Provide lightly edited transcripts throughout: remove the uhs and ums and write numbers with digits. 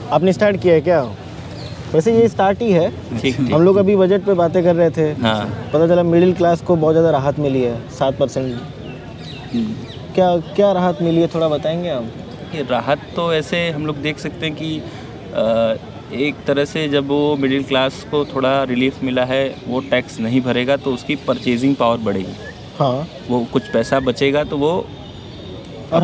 आपने स्टार्ट किया है क्या? वैसे ये स्टार्ट ही है। ठीक हम लोग अभी बजट पे बातें कर रहे थे। हाँ। पता चला मिडिल क्लास को बहुत ज़्यादा राहत मिली है, 7%। क्या क्या राहत मिली है, थोड़ा बताएंगे आप? ये राहत तो ऐसे हम लोग देख सकते हैं कि एक तरह से जब वो मिडिल क्लास को थोड़ा रिलीफ मिला है, वो टैक्स नहीं भरेगा तो उसकी परचेजिंग पावर बढ़ेगी। हाँ। वो कुछ पैसा बचेगा तो वो और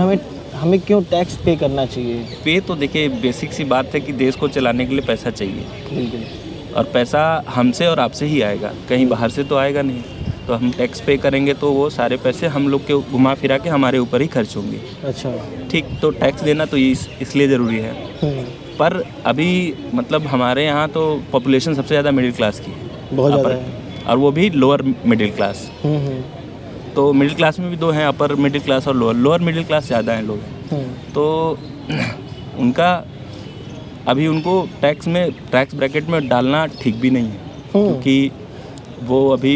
हमें क्यों टैक्स पे करना चाहिए? पे तो देखिए बेसिक सी बात है कि देश को चलाने के लिए पैसा चाहिए, बिल्कुल। और पैसा हमसे और आपसे ही आएगा, कहीं बाहर से तो आएगा नहीं। तो हम टैक्स पे करेंगे तो वो सारे पैसे हम लोग के घुमा फिरा के हमारे ऊपर ही खर्च होंगे। अच्छा। ठीक, तो टैक्स देना तो इसलिए ज़रूरी है। पर अभी मतलब हमारे यहाँ तो पॉपुलेशन सबसे ज़्यादा मिडिल क्लास की है, बहुत ज़्यादा है। और वो भी लोअर मिडिल क्लास। तो मिडिल क्लास में भी दो हैं, अपर मिडिल क्लास और लोअर मिडिल क्लास ज़्यादा हैं लोग। तो उनका अभी उनको टैक्स ब्रैकेट में डालना ठीक भी नहीं है, क्योंकि वो अभी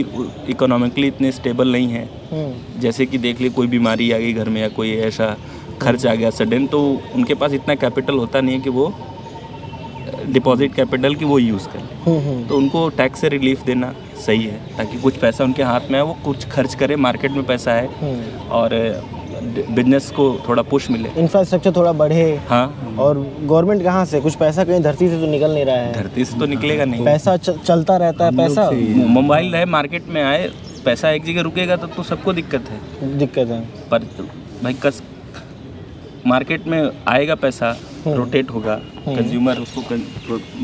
इकोनॉमिकली इतने स्टेबल नहीं है। जैसे कि देख लिए कोई बीमारी आ गई घर में या कोई ऐसा खर्च आ गया सडन, तो उनके पास इतना कैपिटल होता नहीं है कि वो डिपॉजिट कैपिटल की वो यूज़ करें। तो उनको टैक्स से रिलीफ देना सही है, ताकि कुछ पैसा उनके हाथ में है, वो कुछ खर्च करे, मार्केट में पैसा है और बिजनेस को थोड़ा पुश मिले, इंफ्रास्ट्रक्चर थोड़ा बढ़े। हाँ। और गवर्नमेंट कहाँ से, कुछ पैसा कहीं धरती से तो निकल नहीं रहा है। धरती से तो निकलेगा नहीं, पैसा चलता रहता है। पैसा मोबाइल है, मार्केट में आए, पैसा एक जगह रुकेगा तो सबको दिक्कत है। पर भाई मार्केट में आएगा पैसा, रोटेट होगा, कंज्यूमर उसको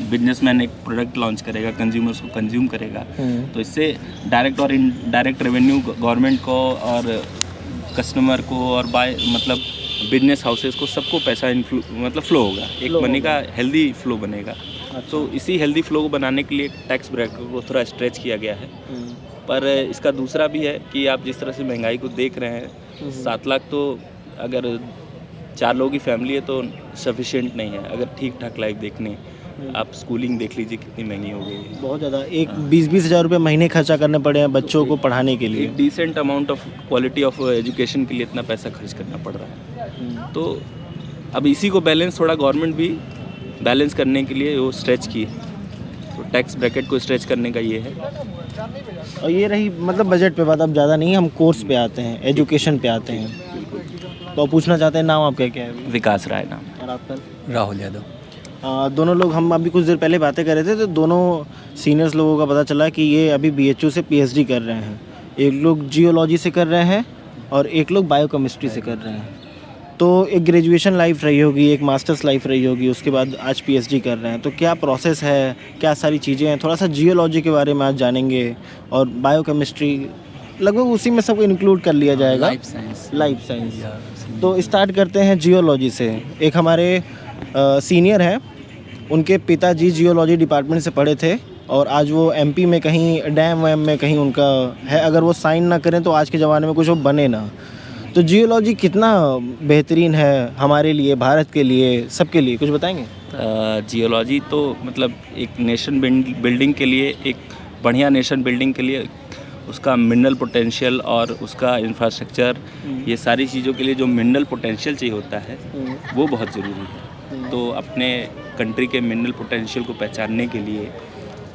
बिजनेसमैन एक प्रोडक्ट लॉन्च करेगा, कंज्यूमर उसको कंज्यूम करेगा। तो इससे डायरेक्ट और इनडायरेक्ट रेवेन्यू गवर्नमेंट को और कस्टमर को और मतलब बिजनेस हाउसेस को सबको पैसा मतलब फ्लो होगा, एक बनेगा, हेल्दी फ्लो बनेगा। अच्छा। तो इसी हेल्दी फ्लो को बनाने के लिए टैक्स ब्रैकेट को थोड़ा स्ट्रेच किया गया है। पर इसका दूसरा भी है कि आप जिस तरह से महंगाई को देख रहे हैं, 7 लाख तो अगर 4 लोगों की फैमिली है तो सफिशिएंट नहीं है। अगर ठीक ठाक लाइफ देखने, आप स्कूलिंग देख लीजिए कितनी महंगी हो गई है, बहुत ज़्यादा। 20-20 हज़ार रुपये महीने खर्चा करने पड़े हैं बच्चों को पढ़ाने के लिए। एक decent amount of quality of education के लिए इतना पैसा खर्च करना पड़ रहा है। तो अब इसी को बैलेंस थोड़ा गवर्नमेंट भी बैलेंस करने के लिए वो स्ट्रेच की है, तो टैक्स ब्रैकेट को स्ट्रेच करने का ये है। और ये रही मतलब बजट पे बात, अब ज़्यादा नहीं, हम कोर्स पे आते हैं, एजुकेशन पे आते हैं। तो पूछना चाहते हैं, नाम आपका क्या है? विकास राय नाम। और आपका? राहुल यादव। दोनों लोग, हम अभी कुछ देर पहले बातें कर रहे थे, तो दोनों सीनियर्स लोगों का पता चला कि ये अभी BHU से PhD कर रहे हैं। एक लोग जियोलॉजी से कर रहे हैं और एक लोग बायोकेमिस्ट्री से कर रहे हैं। तो एक ग्रेजुएशन लाइफ रही होगी, एक मास्टर्स लाइफ रही होगी, उसके बाद आज PhD कर रहे हैं। तो क्या प्रोसेस है, क्या सारी चीज़ें हैं, थोड़ा सा जियोलॉजी के बारे में आज जानेंगे, और बायोकेमिस्ट्री लगभग उसी में सबको इंक्लूड कर लिया जाएगा, लाइफ साइंस। तो स्टार्ट करते हैं जियोलॉजी से। एक हमारे सीनियर हैं, उनके पिताजी जियोलॉजी डिपार्टमेंट से पढ़े थे और आज वो MP में कहीं डैम वैम में कहीं उनका है। अगर वो साइन ना करें तो आज के ज़माने में कुछ वो बने ना। तो जियोलॉजी कितना बेहतरीन है हमारे लिए, भारत के लिए, सबके लिए, कुछ बताएंगे? जियोलॉजी तो मतलब एक नेशन बिल्डिंग के लिए, एक बढ़िया नेशन बिल्डिंग के लिए उसका मिनरल पोटेंशियल और उसका इंफ्रास्ट्रक्चर, ये सारी चीज़ों के लिए जो मिनरल पोटेंशियल चाहिए होता है वो बहुत ज़रूरी है। तो अपने कंट्री के मिनरल पोटेंशियल को पहचानने के लिए,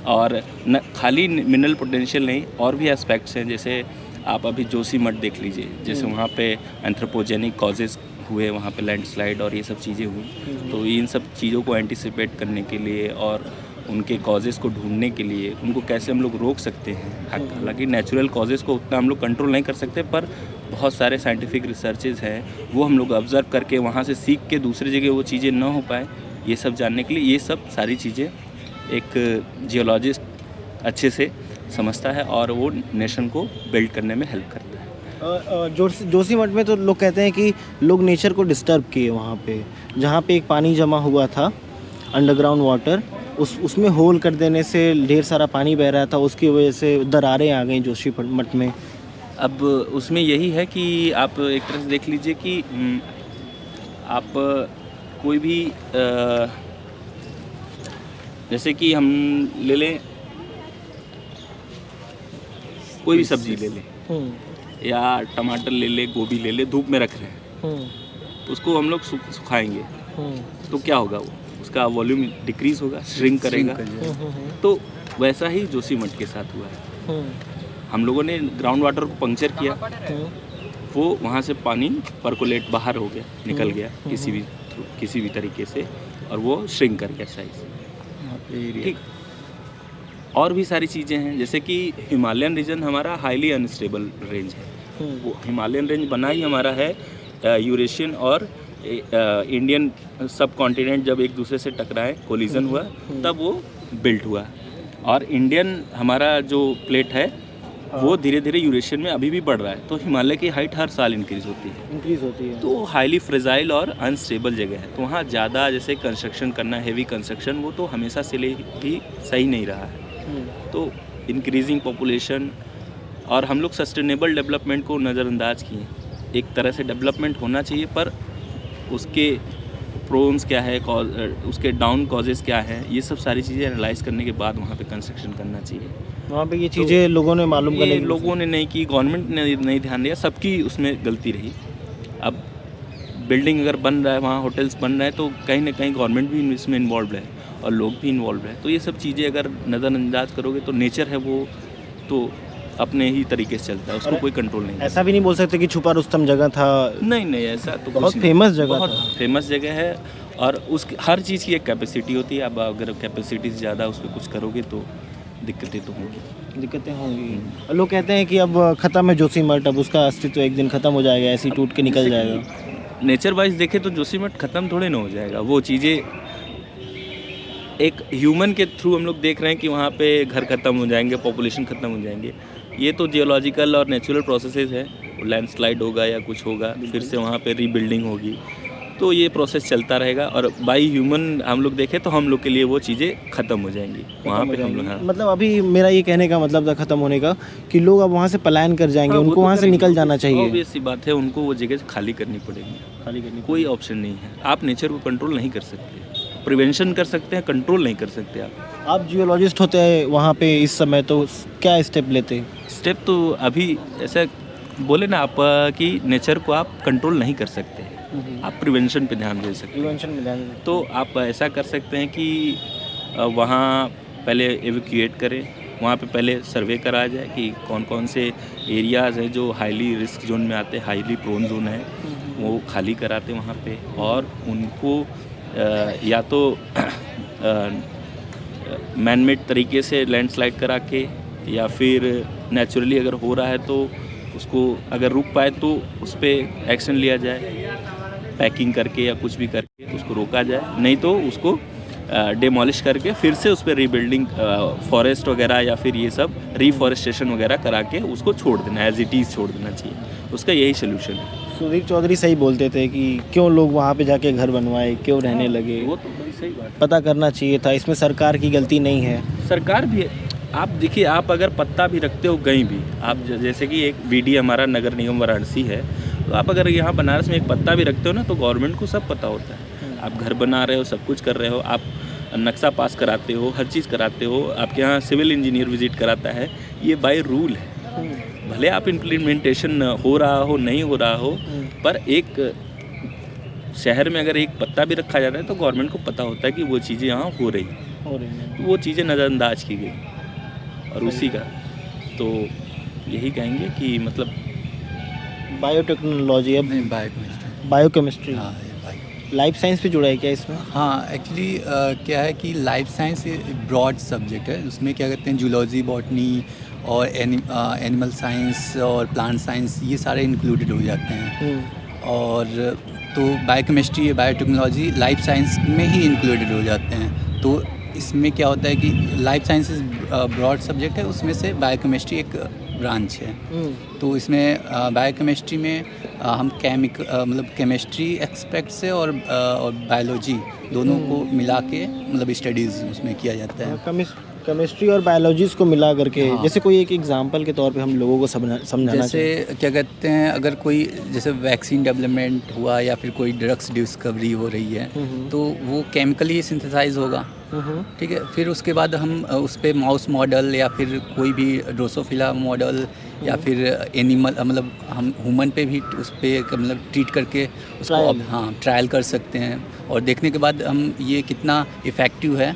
और न खाली मिनरल पोटेंशियल नहीं, और भी एस्पेक्ट्स हैं। जैसे आप अभी जोशीमठ देख लीजिए, जैसे वहाँ पे एंथ्रोपोजेनिक कॉजेज़ हुए, वहाँ पे लैंडस्लाइड और ये सब चीज़ें हुई। तो इन सब चीज़ों को एंटिसिपेट करने के लिए और उनके कॉजेज़ को ढूंढने के लिए उनको कैसे हम लोग रोक सकते हैं। हालांकि नेचुरल कॉजेज़ को उतना हम लोग कंट्रोल नहीं कर सकते, पर बहुत सारे साइंटिफिक रिसर्चेज हैं, वो हम लोग ऑब्ज़र्व करके वहाँ से सीख के दूसरी जगह वो चीज़ें ना हो पाए, ये सब जानने के लिए, ये सब सारी चीज़ें एक जियोलॉजिस्ट अच्छे से समझता है और वो नेशन को बिल्ड करने में हेल्प करता है। जोशीमठ में तो लोग कहते हैं कि लोग नेचर को डिस्टर्ब किए वहाँ पे, जहाँ पे एक पानी जमा हुआ था, अंडरग्राउंड वाटर, उसमें होल कर देने से ढेर सारा पानी बह रहा था, उसकी वजह से दरारें आ गई जोशीमठ में। अब उसमें यही है कि आप एक तरह से देख लीजिए कि आप कोई भी जैसे कि हम ले लें, कोई भी सब्जी ले लें या टमाटर ले ले, गोभी ले ले, धूप में रख रहे हैं, उसको हम लोग सुखाएंगे तो क्या होगा, वो उसका वॉल्यूम डिक्रीज होगा, श्रिंक करेगा। तो वैसा ही जोशीमठ के साथ हुआ है। हम लोगों ने ग्राउंड वाटर को पंक्चर किया, वो वहाँ से पानी परकोलेट बाहर हो गया, निकल गया किसी भी तरीके से, और वो श्रिंक कर गया साइज। ठीक, और भी सारी चीज़ें हैं, जैसे कि हिमालयन रीजन हमारा हाईली अनस्टेबल रेंज है। वो हिमालयन रेंज बना ही हमारा है यूरेशियन और इंडियन सब कॉन्टिनेंट जब एक दूसरे से टकराए, कोलिजन हुआ, तब वो बिल्ट हुआ। और इंडियन हमारा जो प्लेट है वो धीरे धीरे यूरेशियन में अभी भी बढ़ रहा है, तो हिमालय की हाइट हर साल इंक्रीज़ होती है। तो हाईली फ्रेजाइल और अनस्टेबल जगह है, तो वहाँ ज़्यादा जैसे कंस्ट्रक्शन करना, हेवी कंस्ट्रक्शन, वो तो हमेशा से ही सही नहीं रहा है। तो इंक्रीजिंग पॉपुलेशन और हम लोग सस्टेनेबल डेवलपमेंट को नज़रअंदाज किए। एक तरह से डेवलपमेंट होना चाहिए, पर उसके प्रोन्स क्या है, उसके डाउन कॉजेज़ क्या हैं, ये सब सारी चीज़ें एनालाइज करने के बाद वहाँ पे कंस्ट्रक्शन करना चाहिए। वहाँ पे ये चीज़ें तो लोगों ने मालूम करने की लोगों ने नहीं की, गवर्नमेंट ने नहीं ध्यान दिया, सबकी उसमें गलती रही। अब बिल्डिंग अगर बन रहा है, वहाँ होटल्स बन रहे हैं, तो कहीं ना कहीं गवर्नमेंट भी इसमें इन्वॉल्व है और लोग भी इन्वॉल्व है। तो ये सब चीज़ें अगर नज़रअंदाज करोगे तो नेचर है वो तो अपने ही तरीके से चलता है, उसको कोई कंट्रोल नहीं। ऐसा भी नहीं बोल सकते कि छुपा रुस्तम जगह था। नहीं, ऐसा तो बहुत फेमस जगह, बहुत फेमस जगह है, और उसकी हर चीज़ की एक कैपेसिटी होती है। अब अगर कैपेसिटी से ज़्यादा उस पर कुछ करोगे तो दिक्कतें तो होंगी। और लोग कहते हैं कि अब ख़त्म है जोशीमठ, अब उसका अस्तित्व एक दिन ख़त्म हो जाएगा, ऐसे ही टूट के निकल जाएगा। नेचर वाइज देखे तो जोशीमठ ख़त्म थोड़े ना हो जाएगा। वो चीज़ें एक ह्यूमन के थ्रू हम लोग देख रहे हैं कि वहाँ पे घर ख़त्म हो जाएंगे, पॉपुलेशन ख़त्म हो जाएंगे। ये तो जियोलॉजिकल और नेचुरल प्रोसेसेस है, लैंडस्लाइड होगा या कुछ होगा, फिर से वहाँ पे रीबिल्डिंग होगी, तो ये प्रोसेस चलता रहेगा। और बाई ह्यूमन हम लोग देखें तो हम लोग के लिए वो चीज़ें ख़त्म हो जाएंगी वहाँ पे हम लोग। हाँ, मतलब अभी मेरा ये कहने का मतलब था ख़त्म होने का कि लोग अब वहाँ से पलायन कर जाएंगे। हाँ, उनको वहाँ से निकल जाना चाहिए। ऑब्वियस सी बात है, उनको वो जगह खाली करनी पड़ेगी, कोई ऑप्शन नहीं है। आप नेचर को कंट्रोल नहीं कर सकते, प्रिवेंशन कर सकते हैं, कंट्रोल नहीं कर सकते। आप जियोलॉजिस्ट होते हैं वहाँ पे इस समय, तो क्या स्टेप लेते हैं? स्टेप तो अभी ऐसा बोले ना आप कि नेचर को आप कंट्रोल नहीं कर सकते, आप प्रिवेंशन पे ध्यान दे सकते हैं। तो आप ऐसा कर सकते हैं कि वहाँ पहले एवैक्यूएट करें, वहाँ पे पहले सर्वे कराया जाए कि कौन कौन से एरियाज़ हैं जो हाईली रिस्क जोन में आते हैं, हाईली प्रोन जोन है, वो खाली कराते वहाँ पे, और उनको या तो मैनमेड तरीके से लैंडस्लाइड करा के, या फिर नेचुरली अगर हो रहा है तो उसको अगर रुक पाए तो उस पर एक्शन लिया जाए, पैकिंग करके या कुछ भी करके उसको रोका जाए, नहीं तो उसको डेमोलिश करके फिर से उस पर रीबिल्डिंग, फॉरेस्ट वगैरह या फिर ये सब रीफॉरेस्टेशन वगैरह करा के उसको छोड़ देना, एज इट इज़ छोड़ देना चाहिए। उसका यही सोल्यूशन है। सुधीर चौधरी सही बोलते थे कि क्यों लोग वहाँ पे जाके घर बनवाए, क्यों रहने लगे। वो तो बड़ी सही बात, पता करना चाहिए था, इसमें सरकार की गलती नहीं है। सरकार भी है। आप देखिए, आप अगर पत्ता भी रखते हो कहीं भी, आप जैसे कि एक बीडी हमारा नगर निगम वाराणसी है, तो आप अगर यहाँ बनारस में एक पत्ता भी रखते हो ना, तो गवर्नमेंट को सब पता होता है। आप घर बना रहे हो, सब कुछ कर रहे हो, आप नक्शा पास कराते हो, हर चीज़ कराते हो, आपके यहाँ सिविल इंजीनियर विजिट कराता है, ये बाय रूल है। भले आप इम्प्लीमेंटेशन हो रहा हो, नहीं हो रहा हो, पर एक शहर में अगर एक पत्ता भी रखा जाता है तो गवर्नमेंट को पता होता है कि वो चीज़ें यहाँ हो रही हैं, तो वो चीज़ें नज़रअंदाज की गई। और उसी का तो यही कहेंगे कि मतलब बायोटेक्नोलॉजी, अब बायोकेमिस्ट्री, लाइफ साइंस पे जुड़ा है क्या इसमें? हाँ, एक्चुअली क्या है कि लाइफ साइंस ब्रॉड सब्जेक्ट है। उसमें क्या कहते हैं, जूलॉजी, बॉटनी और एनिमल साइंस और प्लांट साइंस, ये सारे इंक्लूडेड हो जाते हैं। और तो बायोकेमिस्ट्री, बायोटेक्नोलॉजी लाइफ साइंस में ही इंक्लूडेड हो जाते हैं। तो इसमें क्या होता है कि लाइफ साइंसेस ब्रॉड सब्जेक्ट है, उसमें से बायोकेमिस्ट्री एक ब्रांच है। तो इसमें बायोकेमिस्ट्री में हम मतलब केमिस्ट्री एक्सपेक्ट से और बायोलॉजी दोनों को मिला के मतलब स्टडीज़ उसमें किया जाता है। केमिस्ट्री और बायोलॉजीज़ को मिला करके, हाँ। जैसे कोई एक एग्जांपल के तौर पे हम लोगों को समझाना जैसे क्या कहते हैं, अगर कोई जैसे वैक्सीन डेवलपमेंट हुआ या फिर कोई ड्रग्स डिस्कवरी हो रही है, तो वो केमिकली सिंथेसाइज होगा, ठीक है। फिर उसके बाद हम उस पर माउस मॉडल या फिर कोई भी ड्रोसोफिला मॉडल या फिर एनिमल मतलब हम ह्यूमन पे भी उस पर मतलब ट्रीट करके उसको Trial. हाँ ट्रायल कर सकते हैं और देखने के बाद हम ये कितना इफ़ेक्टिव है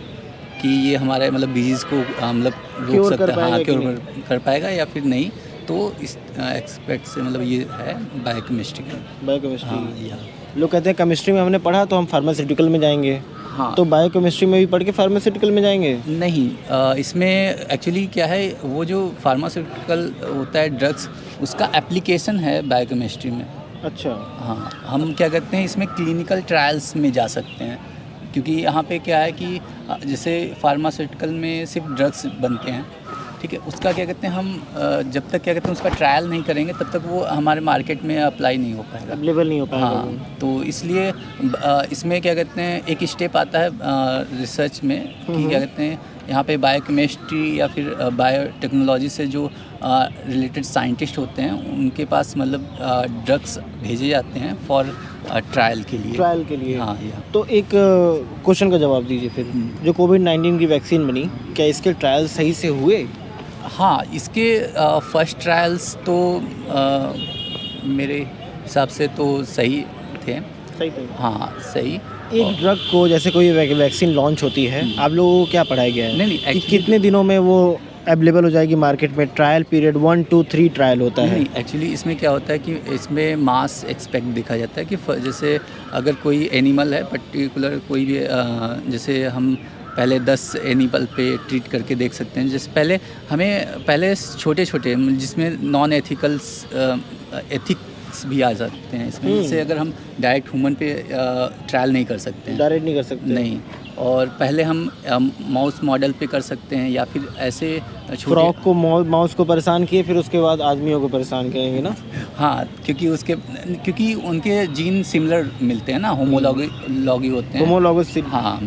कि ये हमारे मतलब डिजीज़ को मतलब Cure रोक कर सकता है, हाँ पाएगा कि क्योर कर पाएगा या फिर नहीं। तो इस एक्सपेक्ट से मतलब ये है बायोकेमिस्ट्री का। बायोकेमिस्ट्री हाँ या लोग कहते हैं केमिस्ट्री में हमने पढ़ा तो हम फार्मास्यूटिकल में जाएंगे, हाँ तो बायोकेमिस्ट्री में भी पढ़ के फार्मास्यूटिकल में जाएंगे? नहीं इसमें एक्चुअली क्या है, वो जो फार्मास्यूटिकल होता है ड्रग्स, उसका एप्लीकेशन है बायोकेमिस्ट्री में। अच्छा। हाँ हम क्या करते हैं इसमें क्लिनिकल ट्रायल्स में जा सकते हैं, क्योंकि यहाँ पे क्या है कि जैसे फार्मास्यूटिकल में सिर्फ ड्रग्स बनते हैं, ठीक है, उसका क्या कहते हैं हम जब तक क्या कहते हैं उसका ट्रायल नहीं करेंगे तब तक वो हमारे मार्केट में अप्लाई नहीं हो पाएगा, अवेलेबल नहीं हो पाएगा वो। हाँ। तो इसलिए इसमें क्या कहते हैं एक स्टेप आता है रिसर्च में कि क्या कहते हैं यहाँ पे बायोकेमिस्ट्री या फिर बायोटेक्नोलॉजी से जो रिलेटेड साइंटिस्ट होते हैं उनके पास मतलब ड्रग्स भेजे जाते हैं फॉर ट्रायल के लिए। ट्रायल के लिए। हाँ या तो एक क्वेश्चन का जवाब दीजिए फिर, जो कोविड-19 की वैक्सीन बनी, क्या इसके ट्रायल सही से हुए? हाँ इसके फर्स्ट ट्रायल्स तो मेरे हिसाब से तो सही थे। सही थे। हाँ सही। एक ड्रग को जैसे कोई वैक्सीन लॉन्च होती है, आप लोगों को क्या पढ़ाया गया है नहीं, कि actually- कितने दिनों में वो अवेलेबल हो जाएगी मार्केट में? ट्रायल पीरियड 1 2 3 ट्रायल होता है। नहीं एक्चुअली इसमें क्या होता है कि इसमें मास एक्सपेक्ट देखा जाता है कि जैसे अगर कोई एनिमल है पर्टिकुलर कोई भी जैसे हम पहले 10 एनिमल पे ट्रीट करके देख सकते हैं। जैसे पहले छोटे छोटे जिसमें नॉन एथिकल्स एथिक्स भी आ जाते हैं इसमें, जैसे अगर हम डायरेक्ट ह्यूमन पे ट्रायल नहीं कर सकते हैं, डायरेक्ट नहीं कर सकते। नहीं, और पहले हम माउस मॉडल पे कर सकते हैं या फिर ऐसे छोटे फ्रॉक को माउस को परेशान किए, फिर उसके बाद आदमियों को परेशान करेंगे ना। हाँ क्योंकि उनके जीन सिमिलर मिलते हैं ना, होमोलॉगी होते हैं, होमोलॉगस। हाँ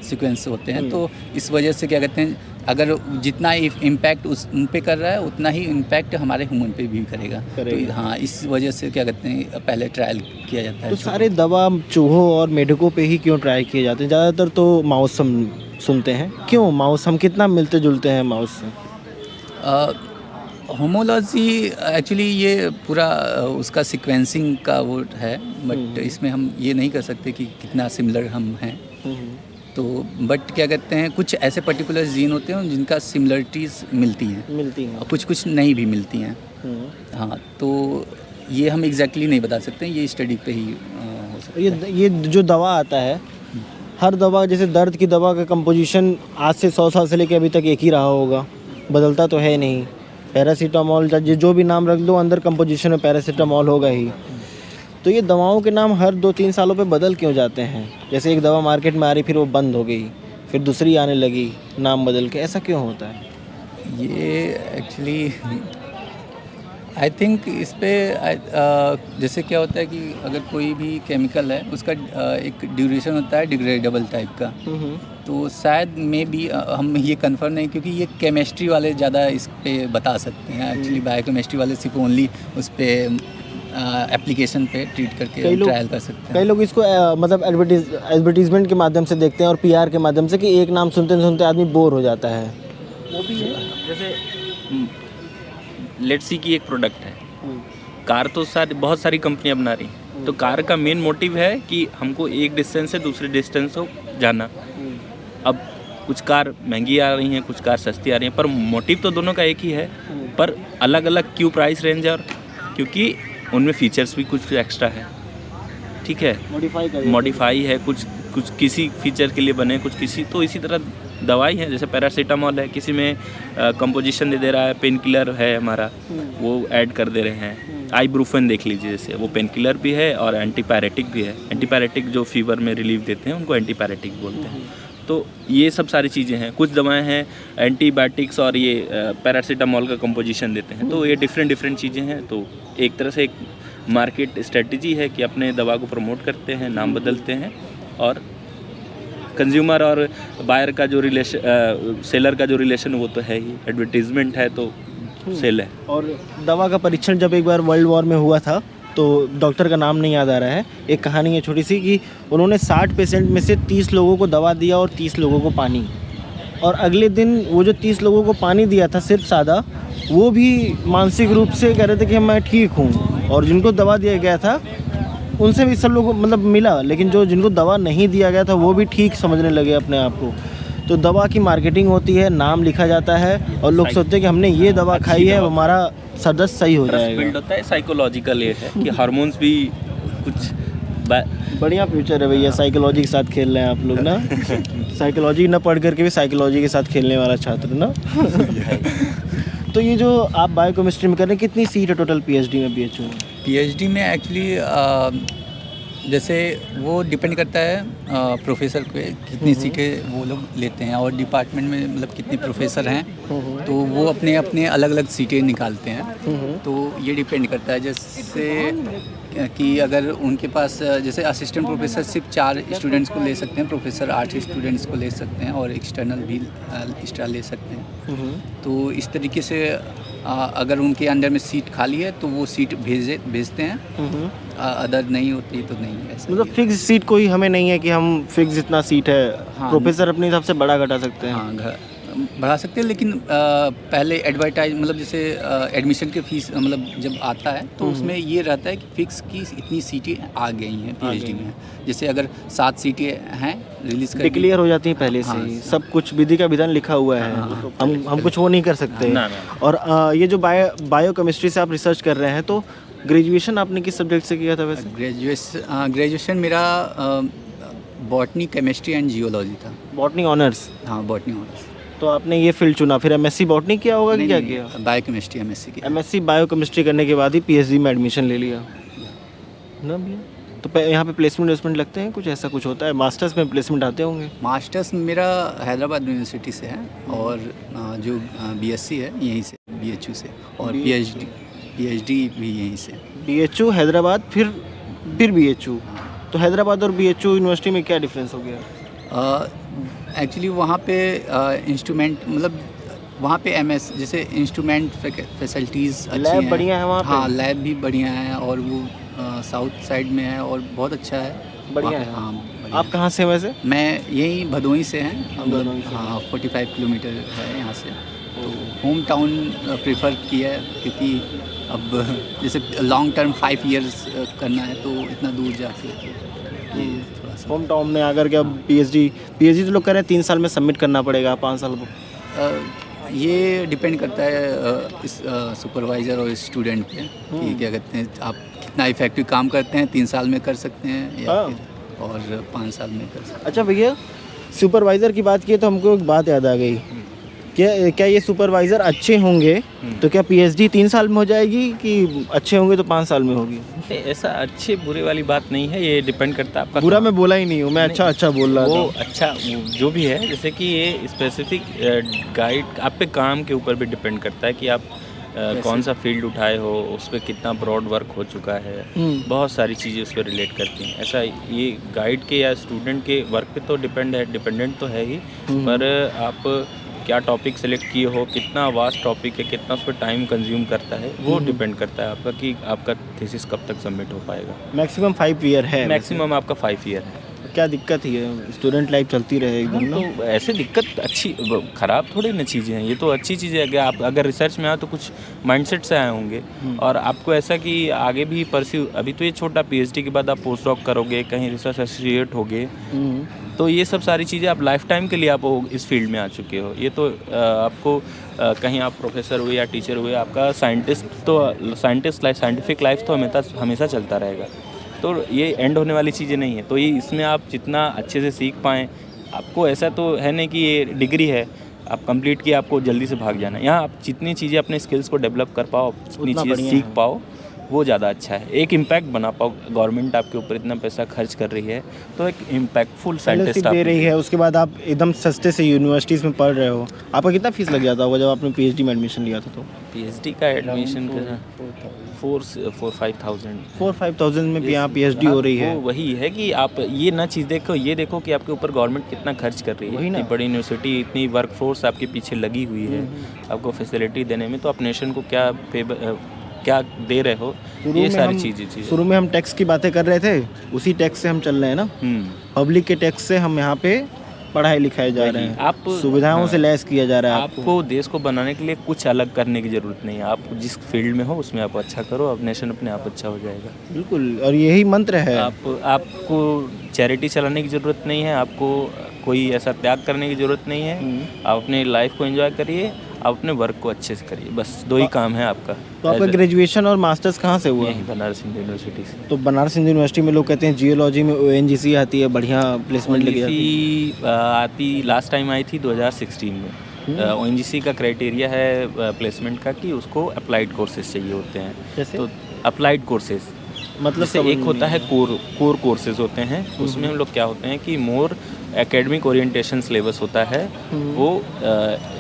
सीक्वेंस होते हैं। तो इस वजह से क्या कहते हैं अगर जितना इम्पैक्ट उन पे कर रहा है उतना ही इम्पैक्ट हमारे ह्यूमन पे भी करेगा। तो हाँ इस वजह से क्या कहते हैं पहले ट्रायल किया जाता है। तो सारे दवा चूहों और मेढकों पे ही क्यों ट्राई किए जाते हैं? ज़्यादातर तो माउस हम सुनते हैं, क्यों माउस? हम कितना मिलते जुलते हैं माउस से? होमोलॉजी एक्चुअली ये पूरा उसका सीक्वेंसिंग का वो है, बट इसमें हम ये नहीं कर सकते कि कितना सिमिलर हम हैं। तो बट क्या कहते हैं कुछ ऐसे पर्टिकुलर जीन होते हैं जिनका सिमिलरिटीज़ मिलती हैं और कुछ नहीं भी मिलती हैं। हाँ तो ये हम एग्जैक्टली नहीं बता सकते, ये स्टडी पे ही हो सकता है। ये जो दवा आता है, हर दवा जैसे दर्द की दवा का कंपोजिशन आज से 100 साल से लेकर अभी तक एक ही रहा होगा, बदलता तो है नहीं। पैरासीटामोल जो भी नाम रख लो, अंदर कंपोजिशन में पैरासीटामोल होगा ही। तो ये दवाओं के नाम हर 2-3 सालों पे बदल क्यों जाते हैं? जैसे एक दवा मार्केट में आ रही, फिर वो बंद हो गई, फिर दूसरी आने लगी नाम बदल के, ऐसा क्यों होता है? ये एक्चुअली आई थिंक इस पे जैसे क्या होता है कि अगर कोई भी केमिकल है उसका एक ड्यूरेशन होता है डिग्रेडेबल टाइप का, तो शायद मे बी हम ये कंफर्म नहीं, क्योंकि ये केमिस्ट्री वाले ज़्यादा इस पे बता सकते हैं। एक्चुअली बायोकेमिस्ट्री वाले सिर्फ ओनली उस पर एप्लीकेशन पे ट्रीट करके ट्रायल कर सकते हैं। कई लोग इसको मतलब एडवर्टीजमेंट के माध्यम से देखते हैं और पीआर के माध्यम से, कि एक नाम सुनते सुनते आदमी बोर हो जाता है। वो भी है। जैसे लेट्स सी की एक प्रोडक्ट है, कार तो बहुत सारी कंपनियां बना रही हैं, तो कार का मेन मोटिव है कि हमको एक डिस्टेंस से दूसरे डिस्टेंस को जाना। अब कुछ कार महंगी आ रही हैं, कुछ कार सस्ती आ रही हैं, पर मोटिव तो दोनों का एक ही है, पर अलग अलग क्यों प्राइस रेंज है? और क्योंकि उनमें फीचर्स भी कुछ एक्स्ट्रा है, ठीक है, मॉडिफाई है, कुछ किसी फीचर के लिए बने, कुछ किसी। तो इसी तरह दवाई है, जैसे पैरासीटामोल है, किसी में कंपोजिशन दे रहा है, पेन किलर है हमारा, वो ऐड कर दे रहे हैं। आइब्रूफेन देख लीजिए, जैसे वो पेन किलर भी है और एंटीपायरेटिक भी है। एंटीपायरेटिक जो फीवर में रिलीफ देते हैं उनको एंटीपायरेटिक बोलते हैं। तो ये सब सारी चीज़ें हैं। कुछ दवाएं हैं एंटीबायोटिक्स और ये पैरासीटामोल का कंपोजिशन देते हैं। तो ये डिफरेंट चीज़ें हैं। तो एक तरह से एक मार्केट स्ट्रेटजी है कि अपने दवा को प्रमोट करते हैं, नाम बदलते हैं, और कंज्यूमर और बायर का जो रिलेशन, सेलर का जो रिलेशन वो तो है ही, एडवर्टीजमेंट है तो सेल है। और दवा का परीक्षण जब एक बार वर्ल्ड वॉर में हुआ था, तो डॉक्टर का नाम नहीं याद आ रहा है, एक कहानी है छोटी सी, कि उन्होंने 60 पेशेंट में से 30 लोगों को दवा दिया और 30 लोगों को पानी। और अगले दिन वो जो 30 लोगों को पानी दिया था सिर्फ सादा, वो भी मानसिक रूप से कह रहे थे कि मैं ठीक हूँ। और जिनको दवा दिया गया था उनसे भी सब लोगों को मतलब मिला, लेकिन जो जिनको दवा नहीं दिया गया था वो भी ठीक समझने लगे अपने आप को। तो दवा की मार्केटिंग होती है, नाम लिखा जाता है और लोग सोचते हैं कि हमने ये दवा खाई है, हमारा सदस्य सही हो ट्रस्ट बिल्ड जाएगा। होता है, साइकोलॉजिकल ये है कि हार्मोन्स भी कुछ बढ़िया फ्यूचर है भैया, साइकोलॉजी के साथ खेल रहे हैं आप लोग ना। साइकोलॉजी ना पढ़ करके भी साइकोलॉजी के साथ खेलने वाला छात्र ना। तो ये जो आप बायोकेमिस्ट्री में कर रहे हैं, कितनी सीट है टोटल पीएचडी में बीएचयू में? पीएचडी में एक्चुअली जैसे वो डिपेंड करता है प्रोफेसर पे कितनी सीटें वो लोग लेते हैं, और डिपार्टमेंट में मतलब कितने प्रोफेसर हैं तो वो अपने अपने अलग अलग सीटें निकालते हैं। तो ये डिपेंड करता है जैसे कि अगर उनके पास जैसे असिस्टेंट प्रोफेसर सिर्फ 4 स्टूडेंट्स को ले सकते हैं, प्रोफेसर 8 स्टूडेंट्स को ले सकते हैं, और एक्सटर्नल भी एक्स्ट्रा ले सकते हैं। तो इस तरीके से अगर उनके अंडर में सीट खाली है तो वो सीट भेजते हैं, अदर नहीं होती तो नहीं है। मतलब फिक्स सीट कोई हमें नहीं है कि हम फिक्स जितना सीट है, हाँ। प्रोफेसर अपने हिसाब से बड़ा घटा सकते हैं। हाँ, बढ़ा सकते हैं, लेकिन पहले एडवर्टाइज मतलब जैसे एडमिशन के फीस मतलब जब आता है तो उसमें ये रहता है कि फिक्स की इतनी सीटें आ गई हैं पीएचडी में। जैसे अगर 7 सीटें हैं रिलीज़ कर डिक्लेयर हो जाती हैं पहले से ही, सब कुछ विधि का विधान लिखा हुआ है। हम कुछ वो नहीं कर सकते। ना। और ये जो बायोकेमिस्ट्री से आप रिसर्च कर रहे हैं, तो ग्रेजुएशन आपने किस सब्जेक्ट से किया था वैसे? ग्रेजुएशन मेरा बॉटनी, केमिस्ट्री एंड जियोलॉजी था। Botany honours? हाँ, बॉटनी ऑनर्स। तो आपने ये फील्ड चुना, फिर एमएससी बॉटनी किया होगा कि क्या किया? बायोकेमिस्ट्री एमएससी किया। एमएससी बायोकेमिस्ट्री करने के बाद ही पीएचडी में एडमिशन ले लिया ना भैया? तो यहाँ पे प्लेसमेंट लगते हैं, कुछ ऐसा कुछ होता है? मास्टर्स में प्लेसमेंट आते होंगे? मास्टर्स मेरा हैदराबाद यूनिवर्सिटी से है, और जो बीएससी है यहीं से, बीएचयू से, और पीएचडी भी यहीं से। बीएचयू हैदराबाद, फिर बीएचयू। तो हैदराबाद और बीएचयू यूनिवर्सिटी में क्या डिफरेंस हो गया? एक्चुअली वहाँ पे इंस्ट्रूमेंट मतलब वहाँ पे एमएस जैसे इंस्ट्रूमेंट फैसिलिटीज़ अच्छी हैं, लैब बढ़िया है वहाँ पे? हाँ, लैब भी बढ़िया है, और वो साउथ साइड में है और बहुत अच्छा है, बढ़िया वहाँ पे। है। हाँ, बढ़िया। आप कहाँ से वैसे? मैं यही भदोही से हैं, भदोही से। हाँ, 45 किलोमीटर है यहाँ से। तो होम टाउन प्रेफर किया है, क्योंकि अब जैसे लॉन्ग टर्म 5 इयर्स करना है तो इतना दूर जाके ये थोड़ा सा होम टाउन में आकर के अब पीएचडी तो लोग कह रहे हैं 3 साल में सबमिट करना पड़ेगा, 5 साल ये डिपेंड करता है इस सुपरवाइज़र और स्टूडेंट पे कि क्या कहते हैं, आप कितना इफेक्टिव काम करते हैं। 3 साल में कर सकते हैं या फिर और 5 साल में कर सकते हैं। अच्छा भैया, सुपरवाइज़र की बात की तो हमको एक बात याद आ गई। क्या ये सुपरवाइज़र अच्छे होंगे तो क्या पीएचडी 3 साल में हो जाएगी, कि अच्छे होंगे तो 5 साल में होगी? ऐसा अच्छे बुरे वाली बात नहीं है, ये डिपेंड करता है आपका बुरा मैं बोला ही नहीं हूँ, मैं अच्छा बोल रहा वो था। अच्छा जो भी है, जैसे कि ये स्पेसिफिक गाइड आप पे काम के ऊपर भी डिपेंड करता है कि आप कौन सा फील्ड उठाए हो, उस पर कितना ब्रॉड वर्क हो चुका है, बहुत सारी चीज़ें उस पर रिलेट करती हैं। ऐसा ये गाइड के या स्टूडेंट के वर्क पे तो डिपेंडेंट तो है ही, पर आप क्या टॉपिक सेलेक्ट किए हो, कितना वास्ट टॉपिक है, कितना उस पर टाइम कंज्यूम करता है, वो डिपेंड करता है आपका कि आपका थीसिस कब तक सबमिट हो पाएगा। मैक्सिमम 5 ईयर है? मैक्सिमम आपका 5 ईयर है। क्या दिक्कत ही है, स्टूडेंट लाइफ चलती रहे एकदम ना। तो ऐसे दिक्कत अच्छी ख़राब थोड़ी ना चीज़ें हैं, ये तो अच्छी चीज़ें है कि आप अगर रिसर्च में आए तो कुछ माइंडसेट से आए होंगे, और आपको ऐसा कि आगे भी परस्यू, अभी तो ये छोटा पीएचडी के बाद आप पोस्ट डॉक करोगे, कहीं रिसर्च एसोसिएट होगे, तो ये सब सारी चीज़ें आप लाइफ टाइम के लिए आप इस फील्ड में आ चुके हो। ये तो आपको कहीं आप प्रोफेसर हुए या टीचर हुए, आपका साइंटिफिक लाइफ तो हमेशा चलता रहेगा। तो ये एंड होने वाली चीज़ें नहीं है। तो ये इसमें आप जितना अच्छे से सीख पाएँ, आपको ऐसा तो है नहीं कि ये डिग्री है आप कंप्लीट किया आपको जल्दी से भाग जाना है। यहाँ आप जितनी चीज़ें अपने स्किल्स को डेवलप कर पाओ, जितनी चीज़ें सीख पाओ, वो ज़्यादा अच्छा है। एक इम्पैक्ट बना पाओ, गवर्नमेंट आपके ऊपर इतना पैसा खर्च कर रही है तो एक इम्पैक्टफुल साइंटिस्ट दे रही है, उसके बाद आप एकदम सस्ते से यूनिवर्सिटीज़ में पढ़ रहे हो। आपका कितना फीस लग जाता होगा जब आपने पीएचडी में एडमिशन लिया था? तो पीएचडी का एडमिशन 4-5,000 में भी यहाँ पीएचडी हो रही है। वही है कि आप ये ना चीज़ देखो, ये देखो कि आपके ऊपर गवर्नमेंट कितना खर्च कर रही है। इतनी बड़ी यूनिवर्सिटी, इतनी वर्कफोर्स आपके पीछे लगी हुई है आपको फैसिलिटी देने में, तो आप नेशन को क्या दे रहे हो, ये सारी चीज़ें। शुरू में हम टैक्स की बातें कर रहे थे, उसी टैक्स से हम चल रहे हैं ना। पब्लिक के टैक्स से हम यहाँ पे पढ़ाई लिखाए जा रहे हैं, आप सुविधाओं से लैस किया जा रहा है आपको। आपको देश को बनाने के लिए कुछ अलग करने की ज़रूरत नहीं है। आप जिस फील्ड में हो उसमें आप अच्छा करो, अब नेशन अपने आप अच्छा हो जाएगा। बिल्कुल, और यही मंत्र है। आपको चैरिटी चलाने की ज़रूरत नहीं है, आपको कोई ऐसा त्याग करने की ज़रूरत नहीं है। आप अपने लाइफ को एंजॉय करिए, आप अपने वर्क को अच्छे से करिए, बस 2 ही काम है आपका। तो आपका ग्रेजुएशन और मास्टर्स कहाँ से हुआ? यहीं बनारस हिंदू यूनिवर्सिटी से। तो बनारस हिंदू यूनिवर्सिटी में लोग कहते हैं जियोलॉजी में ONGC आती है, बढ़िया प्लेसमेंट लेके जाती है। ONGC आती लास्ट टाइम आई थी 2016 में। ONGC का क्राइटेरिया है प्लेसमेंट का कि उसको अप्लाइड कोर्सेज चाहिए होते हैं। जैसे? तो अप्लाइड कोर्सेज मतलब जैसे एक होता है कोर कोर्सेज होते हैं, उसमें हम लोग क्या होते हैं कि मोर एकेडमिक ओरिएंटेशन सिलेबस होता है, वो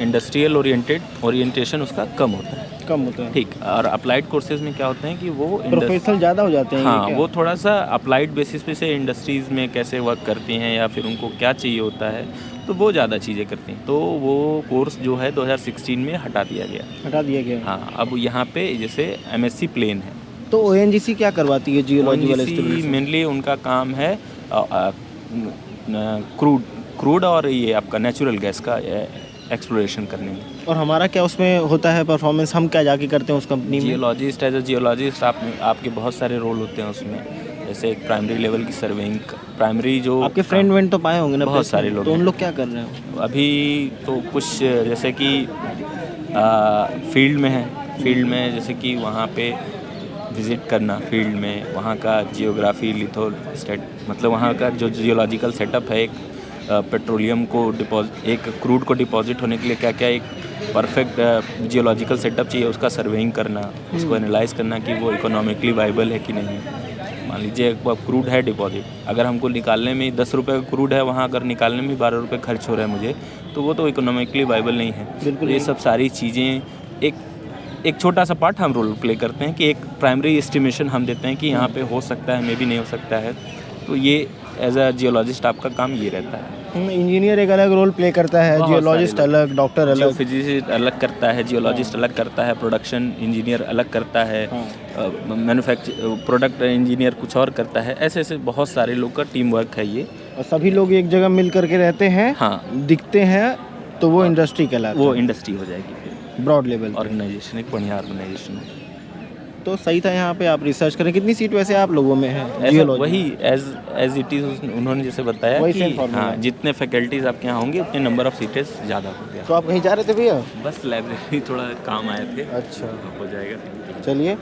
इंडस्ट्रियल ओरिएंटेशन उसका कम होता है। ठीक। और अप्लाइड कोर्सेज में क्या होते हैं कि वो प्रोफेशनल ज़्यादा हो जाते हैं। हाँ, वो थोड़ा सा अप्लाइड बेसिस पे से इंडस्ट्रीज़ में कैसे वर्क करती हैं या फिर उनको क्या चाहिए होता है, तो वो ज़्यादा चीज़ें करती हैं। तो वो कोर्स जो है 2016 में हटा दिया गया। हाँ, अब यहाँ पे जैसे MSc प्लेन है। तो ONGC क्या करवाती है जियोलॉजी वाले स्टूडेंट्स? मेनली उनका काम है क्रूड और ये आपका नेचुरल गैस का एक्सप्लोरेशन करने में। और हमारा क्या उसमें होता है परफॉर्मेंस, हम क्या जाके करते हैं उस कंपनी में? जियोलॉजिस्ट एज ए जियोलॉजिस्ट आपके बहुत सारे रोल होते हैं उसमें। जैसे एक प्राइमरी लेवल की सर्वेइंग, प्राइमरी जो आपके फ्रेंड वेंड तो पाए होंगे ना, बहुत सारे लोग तो उन हैं। लोग क्या कर रहे हैं अभी? तो कुछ जैसे कि फील्ड में है, फील्ड में जैसे कि वहाँ पे विज़िट करना फील्ड में, वहाँ का जियोग्राफी लिथोस्टेट, मतलब वहाँ का जो जियोलॉजिकल सेटअप है, एक पेट्रोलियम को एक क्रूड को डिपॉजिट होने के लिए क्या क्या एक परफेक्ट जियोलॉजिकल सेटअप चाहिए, उसका सर्वेइंग करना, उसको एनालाइज करना कि वो इकोनॉमिकली वाइबल है कि नहीं। मान लीजिए क्रूड है डिपॉजिट, अगर हमको निकालने में 10 रुपये का क्रूड है, वहाँ अगर निकालने में 12 रुपये खर्च हो रहा है मुझे, तो वो तो इकोनॉमिकली वाइबल नहीं है। बिल्कुल। ये सब सारी चीज़ें एक छोटा सा पार्ट हम रोल प्ले करते हैं कि एक प्राइमरी एस्टिमेशन हम देते हैं कि यहाँ पे हो सकता है, मे भी नहीं हो सकता है। तो ये एज अ जियोलॉजिस्ट आपका काम ये रहता है। इंजीनियर एक अलग रोल प्ले करता है, जियोलॉजिस्ट अलग, डॉक्टर अलग, फिजिसिस्ट अलग करता है, जियोलॉजिस्ट अलग करता है, प्रोडक्शन इंजीनियर अलग करता है, प्रोडक्ट इंजीनियर कुछ और करता है। ऐसे ऐसे बहुत सारे लोग का टीम वर्क है ये, और सभी लोग एक जगह मिल करके रहते हैं। हाँ, दिखते हैं तो वो इंडस्ट्री कहलाता है। वो इंडस्ट्री हो जाएगी फिर ब्रॉड लेवल ऑर्गेनाइजेशन, एक बढ़िया ऑर्गेनाइजेशन है। तो सही था, यहाँ पे आप रिसर्च करें। कितनी सीट वैसे आप लोगों में है ऐसा जियोलॉजी? वही एज इट इज़ उन्होंने जैसे बताया वही कि same formula हाँ, है। जितने फैकल्टीज़ आपके यहाँ होंगे उतने नंबर ऑफ सीटें ज़्यादा हो गया। तो आप कहीं जा रहे थे भैया? बस लाइब्रेरी थोड़ा काम आए थे। अच्छा, हो जाएगा। चलिए।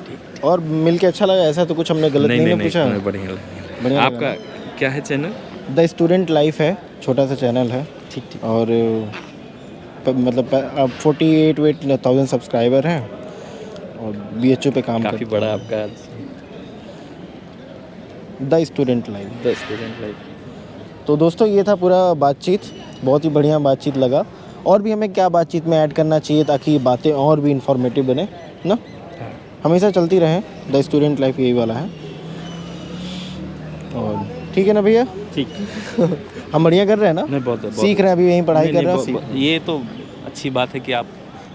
और मिलके अच्छा लगा, ऐसा तो कुछ हमने गलत नहीं पूछा? बढ़िया बढ़िया आपका क्या है चैनल? द स्टूडेंट लाइफ है, छोटा सा चैनल है। ठीक। और मतलब अब 48,000 सब्सक्राइबर हैं और BHU पे काम काफ़ी करते हैं। बड़ा आपका द स्टूडेंट लाइफ। तो दोस्तों ये था पूरा बातचीत, बहुत ही बढ़िया बातचीत लगा। और भी हमें क्या बातचीत में ऐड करना चाहिए ताकि बातें और भी इंफॉर्मेटिव बने ना, हमेशा चलती रहे। द स्टूडेंट लाइफ यही वाला है। और ठीक है ना भैया? ठीक। हम बढ़िया कर रहे हैं ना? नहीं, बहुत सीख रहे हैं, अभी यहीं पढ़ाई कर रहे हैं। ये तो अच्छी बात है कि आप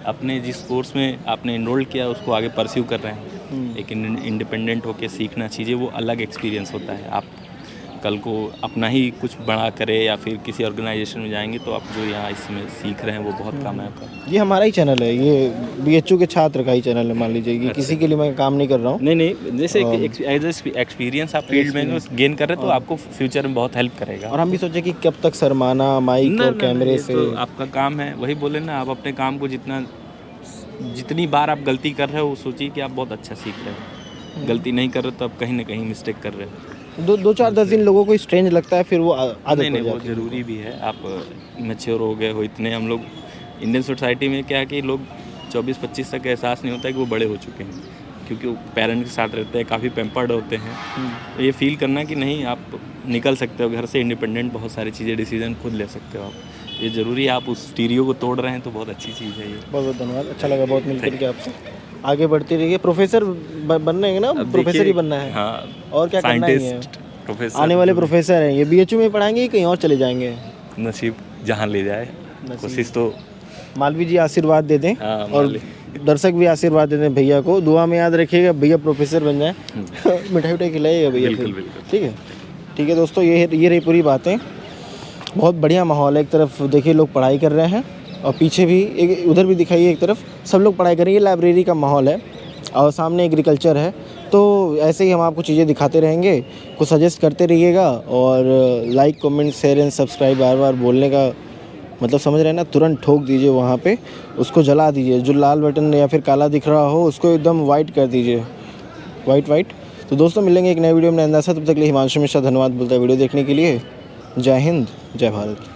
अपने जिस कोर्स में आपने इनरोल किया उसको आगे परस्यू कर रहे हैं। एक इंडिपेंडेंट होकर सीखना चीज़ें, वो अलग एक्सपीरियंस होता है। आप कल को अपना ही कुछ बड़ा करें या फिर किसी ऑर्गेनाइजेशन में जाएंगे तो आप जो यहाँ इसमें सीख रहे हैं वो बहुत काम है आपका। ये हमारा ही चैनल है, ये BHU के छात्र का ही चैनल है। मान लीजिए कि किसी के लिए मैं काम नहीं कर रहा हूँ। नहीं, जैसे एज एक्सपीरियंस आप फील्ड में गेन कर रहे हैं तो आपको फ्यूचर में बहुत हेल्प करेगा। और हम भी सोचे कि कब तक शर्माना माइक और कैमरे से। तो आपका काम है, वही बोले ना, आप अपने काम को जितनी बार आप गलती कर रहे हो सोचिए कि आप बहुत अच्छा सीख रहे हो। गलती नहीं कर रहे तो आप कहीं ना कहीं मिस्टेक कर रहे हो। 2-4-10 दिन लोगों को स्ट्रेंज लगता है, फिर वो आदत पड़ नहीं, वो जाती है। ज़रूरी भी है। आप मैच्योर हो गए हो इतने। हम लोग इंडियन सोसाइटी में क्या है कि लोग 24-25 तक एहसास नहीं होता है कि वो बड़े हो चुके हैं, क्योंकि वो पेरेंट्स के साथ रहते हैं, काफ़ी पैम्पर्ड होते हैं। तो ये फील करना कि नहीं, आप निकल सकते हो घर से इंडिपेंडेंट, बहुत सारी चीज़ें डिसीजन खुद ले सकते हो आप। ये ज़रूरी है, आप उस स्टीरियो को तोड़ रहे हैं तो बहुत अच्छी चीज़ है ये। बहुत बहुत धन्यवाद, अच्छा लगा बहुत मिलकर के आपसे। आगे बढ़ते रहिए, प्रोफेसर बनने हैं ना? प्रोफेसर ही बनना है। हाँ, और क्या करना है? प्रोफेसर आने वाले प्रोफेसर हैं ये। BHU में पढ़ाएंगे या कहीं और चले जाएंगे? नसीब जहाँ ले जाए, कोशिश तो। मालवी जी आशीर्वाद दे दें। हाँ, और दर्शक भी आशीर्वाद दे दें भैया को। दुआ में याद रखिएगा भैया प्रोफेसर बन जाए। मिठाई खिलाइएगा भैया। बिल्कुल। ठीक है दोस्तों, ये रही पूरी बातें। बहुत बढ़िया माहौल है। एक तरफ देखिए लोग पढ़ाई कर रहे हैं और पीछे भी एक उधर भी दिखाइए, एक तरफ सब लोग पढ़ाई कर रहे हैं। ये लाइब्रेरी का माहौल है और सामने एग्रीकल्चर है। तो ऐसे ही हम आपको चीज़ें दिखाते रहेंगे, कुछ सजेस्ट करते रहिएगा। और like comment share and subscribe बार बार बोलने का मतलब समझ रहे हैं ना, तुरंत ठोक दीजिए वहाँ पे, उसको जला दीजिए। जो लाल बटन या फिर काला दिख रहा हो उसको एकदम वाइट कर दीजिए, वाइट। तो दोस्तों मिलेंगे एक नए वीडियो में नए अंदाज़ से। तब तक के लिए हिमांशु मिश्रा धन्यवाद बोलता है वीडियो देखने के लिए। जय हिंद, जय भारत।